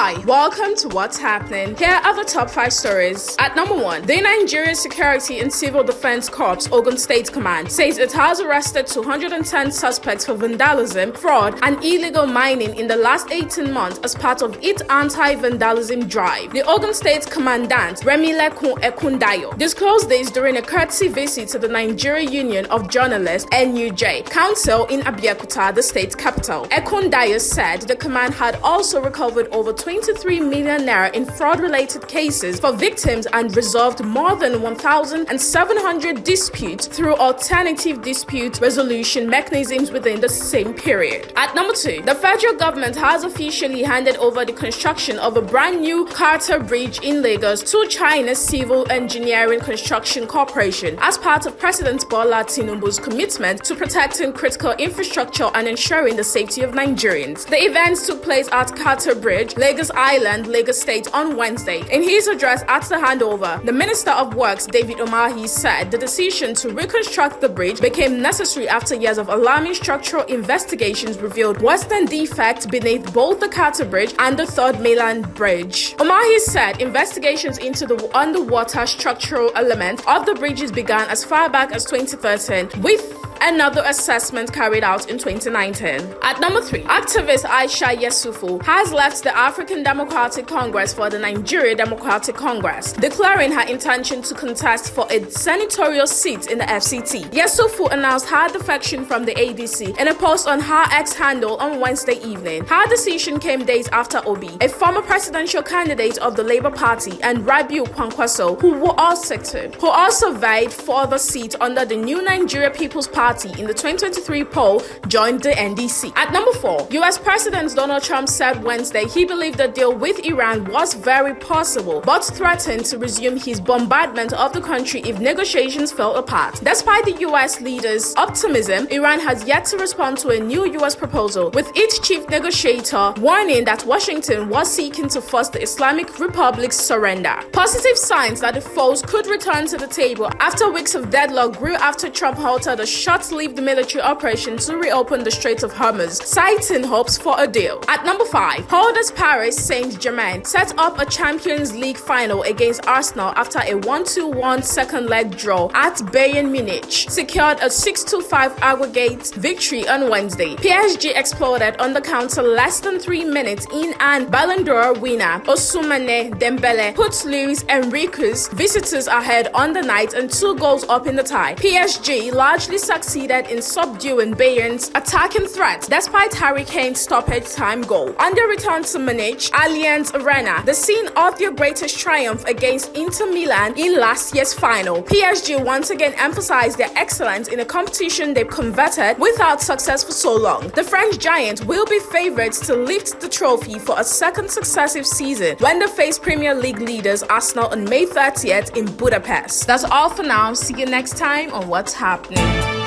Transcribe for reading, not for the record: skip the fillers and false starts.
Hi, welcome to What's Happening. Here are the top 5 stories. At number 1, the Nigerian Security and Civil Defense Corps, Ogun State Command, says it has arrested 210 suspects for vandalism, fraud, and illegal mining in the last 18 months as part of its anti-vandalism drive. The Ogun State Commandant, Remilekun Ekundayo, disclosed this during a courtesy visit to the Nigerian Union of Journalists, NUJ, Council in Abeokuta, the state capital. Ekundayo said the command had also recovered over 23 million naira in fraud-related cases for victims and resolved more than 1,700 disputes through alternative dispute resolution mechanisms within the same period. At number 2, the federal government has officially handed over the construction of a brand new Carter Bridge in Lagos to China's Civil Engineering Construction Corporation as part of President Bola Tinubu's commitment to protecting critical infrastructure and ensuring the safety of Nigerians. The events took place at Carter Bridge, Lagos Island, Lagos State on Wednesday. In his address at the handover, the Minister of Works, David Umahi, said the decision to reconstruct the bridge became necessary after years of alarming structural investigations revealed western defects beneath both the Carter Bridge and the Third Mainland Bridge. Umahi said investigations into the underwater structural element of the bridges began as far back as 2013, with another assessment carried out in 2019. At number 3, activist Aisha Yusufu has left the African Democratic Congress for the Nigeria Democratic Congress, declaring her intention to contest for a senatorial seat in the FCT. Yusufu announced her defection from the ADC in a post on her X handle on Wednesday evening. Her decision came days after Obi, a former presidential candidate of the Labour Party, and Rabiu Kwankwaso, who also vied for the seat under the New Nigeria People's Party in the 2023 poll, joined the NDC. At number 4, US President Donald Trump said Wednesday he believed the deal with Iran was very possible, but threatened to resume his bombardment of the country if negotiations fell apart. Despite the US leader's optimism, Iran has yet to respond to a new US proposal, with its chief negotiator warning that Washington was seeking to force the Islamic Republic's surrender. Positive signs that the foes could return to the table after weeks of deadlock grew after Trump halted a short-lived military operation to reopen the Strait of Hormuz, citing hopes for a deal. At number 5, holders Paris Saint-Germain set up a Champions League final against Arsenal after a 1-1 second-leg draw at Bayern Munich secured a 6-5 aggregate victory on Wednesday. PSG exploded on the counter less than 3 minutes in, and Ballon d'Or winner Ousmane Dembele put Luis Enrique's visitors ahead on the night and 2 goals up in the tie. PSG largely succeeded in subduing Bayern's attacking threat despite Harry Kane's stoppage time goal. On their return to Munich Allianz Arena, the scene of their greatest triumph against Inter Milan in last year's final, PSG once again emphasized their excellence in a competition they've coveted without success for so long. The French giant will be favorites to lift the trophy for a second successive season when they face Premier League leaders Arsenal on May 30th in Budapest. That's all for now. See you next time on What's Happening.